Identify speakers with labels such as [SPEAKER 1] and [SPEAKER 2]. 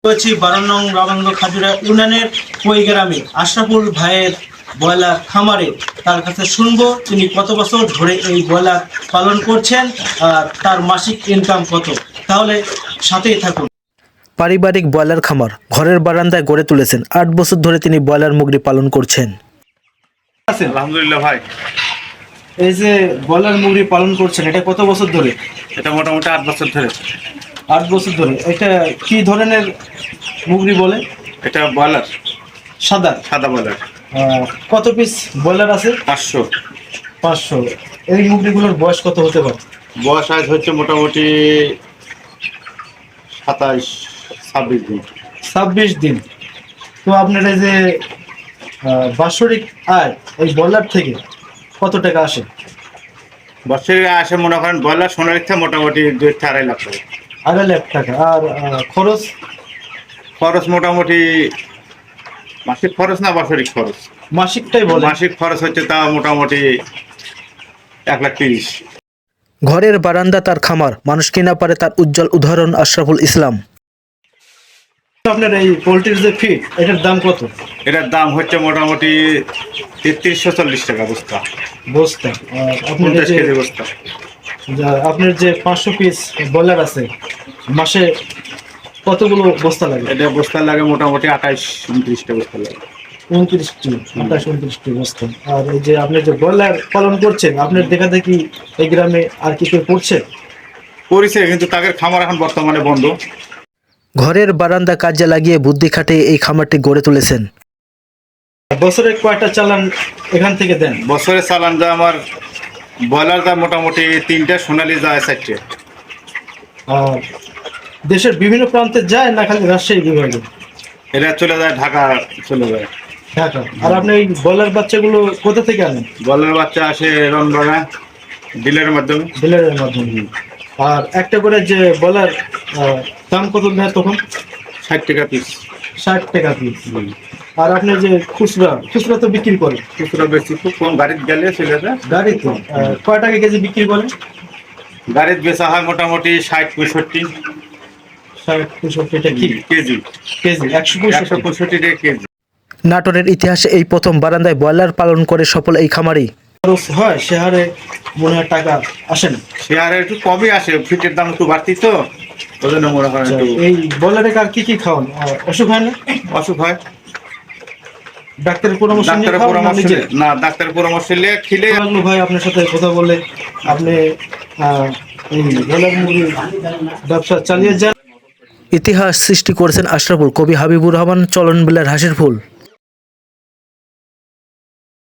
[SPEAKER 1] রয়েছি 12 নং রামঙ্গ খাজুরা ইউনিয়নের ওই গ্রামে আশরাফুল ভাইয়ের ব্রয়লার খামারে। তার কাছে শুনবো তিনি কত বছর ধরে এই ব্রয়লার পালন করছেন আর তার মাসিক ইনকাম কত। তাহলে সাথেই থাকুন।
[SPEAKER 2] পারিবারিক ব্রয়লার খামার ঘরের বারান্দায় গড়ে তুলেছেন। 8 বছর ধরে তিনি ব্রয়লার মুরগি পালন করছেন।
[SPEAKER 3] আলহামদুলিল্লাহ ভাই,
[SPEAKER 1] এই যে ব্রয়লার মুরগি পালন করছেন এটা কত বছর ধরে?
[SPEAKER 3] এটা মোটামুটি 8 বছর ধরে।
[SPEAKER 1] 8 বছর ধরে। এটা কি ধরনের মুরগি বলে?
[SPEAKER 3] এটা ব্রয়লার,
[SPEAKER 1] সাদা
[SPEAKER 3] সাদা ব্রয়লার।
[SPEAKER 1] কত পিস ব্রয়লার আছে?
[SPEAKER 3] 500।
[SPEAKER 1] 500। এই মুরগিগুলোর বয়স কত হতে পারে?
[SPEAKER 3] বয়স আজ হচ্ছে মোটামুটি 27-26 দিন।
[SPEAKER 1] 26 দিন। তো আপনার এই যে বাৎসরিক আয় এই ব্রয়লার থেকে কত টাকা আসে?
[SPEAKER 3] বছরে আসে মনে করেন ব্রয়লার সোনালিতে মোটামুটি 2-2.5 লাখ টাকা।
[SPEAKER 1] 2.5 লাখ টাকা। আর খরচ?
[SPEAKER 3] খরচ মোটামুটি মাসিক খরচ না বাৎসরিক খরচ?
[SPEAKER 1] মাসিকটাই বলে।
[SPEAKER 3] মাসিক খরচ হচ্ছে তা মোটামুটি 1,30,000।
[SPEAKER 2] ঘরের বারান্দা তার খামার, মানুষ কি না পারে তার উজ্জ্বল উদাহরণ আশরাফুল ইসলাম।
[SPEAKER 1] আপনার এই পোলট্রির যে ফিড এটার দাম কত?
[SPEAKER 3] এটার দাম হচ্ছে মোটামুটি 3340 টাকা বস্তা।
[SPEAKER 1] বস্তা। আপনার
[SPEAKER 3] 50
[SPEAKER 1] যে
[SPEAKER 3] কেজি বস্তা।
[SPEAKER 1] আপনার যে 500 পিস ব্রয়লার আছে মাসে কতগুলো বস্তা লাগে?
[SPEAKER 3] এটা বস্তা লাগে মোটামুটি 28-29টা বস্তা লাগে।
[SPEAKER 1] 29টি, 28-29টি বস্তা। আর এই যে আপনি যে ব্রয়লার পালন করছেন আপনার দেখা দেখি এই গ্রামে আর কি কেউ করছে?
[SPEAKER 3] করেছে, কিন্তু তাদের খামার এখন বর্তমানে বন্ধ।
[SPEAKER 2] ঘরের বারান্দা কাজে লাগিয়ে বুদ্ধি খাটিয়ে এই খামারটি গড়ে তুলেছেন।
[SPEAKER 1] বছরে কয়টা চালান এখান থেকে দেন?
[SPEAKER 3] বছরে চালান যায় আমার ব্রয়লার যায় মোটামুটি 3টা, সোনালি যায় 4টে।
[SPEAKER 1] আর দেশের বিভিন্ন প্রান্তে যায় না খালি রাজশাহী বিভাগে?
[SPEAKER 3] এটা চলে যায় ঢাকা, চলে যায়
[SPEAKER 1] ঢাকা। আর আপনি এই ব্রয়লার বাচ্চাগুলো কোথা থেকে আনেন?
[SPEAKER 3] ব্রয়লার বাচ্চা আসে রংডনা ডিলের মাধ্যমে।
[SPEAKER 1] ডিলারের মাধ্যমে। আর একটা করে যে ব্রয়লার দাম কত নেয় তখন?
[SPEAKER 3] 60 টাকা পিস।
[SPEAKER 1] 60 টাকা পিস। আর আপনি যে খুচরা তো বিক্রি করেন?
[SPEAKER 3] খুচরা বেশি খুব কম, গাড়িতে গেলে চলে যায়।
[SPEAKER 1] গাড়িতে কয় টাকা কেজি বিক্রি করেন?
[SPEAKER 3] গাড়িতে বেচা হয় মোটামুটি 60-65
[SPEAKER 1] 60-65 টাকা কি
[SPEAKER 3] কেজি।
[SPEAKER 1] কেজি?
[SPEAKER 3] 165 টাকা কেজি।
[SPEAKER 2] নাটোরের ইতিহাসে এই প্রথম বারান্দায় ব্রয়লার পালন করে সফল এই খামারি।
[SPEAKER 1] খরচ হয় সে হারে মনে হয় টাকা আসে না?
[SPEAKER 3] শেয়ারে একটু কমই আসে, ফিটের দাম একটু বাড়তি তো ওই জন্য মনে হয় একটু।
[SPEAKER 1] এই ব্রয়লারে আর কি কি খাওয়ান? অসুখ হয় না?
[SPEAKER 3] অসুখ হয়।
[SPEAKER 1] ডাক্তারের পরামর্শ নিয়ে
[SPEAKER 3] ডাক্তারের
[SPEAKER 1] খাওয়ান না
[SPEAKER 3] পরামর্শ
[SPEAKER 1] নিজে?
[SPEAKER 3] না, ডাক্তারের পরামর্শ নিয়ে খেলে।
[SPEAKER 1] লাগলো ভাই আপনার সাথে কথা বলে। আপনি এই ব্রয়লার মুরগির ব্যবসা চালিয়ে যান।
[SPEAKER 2] ইতিহাস সৃষ্টি করেছেন আশরাফুল। কবি হাবিবুর রহমান চলন বিলার হাসির ফুল।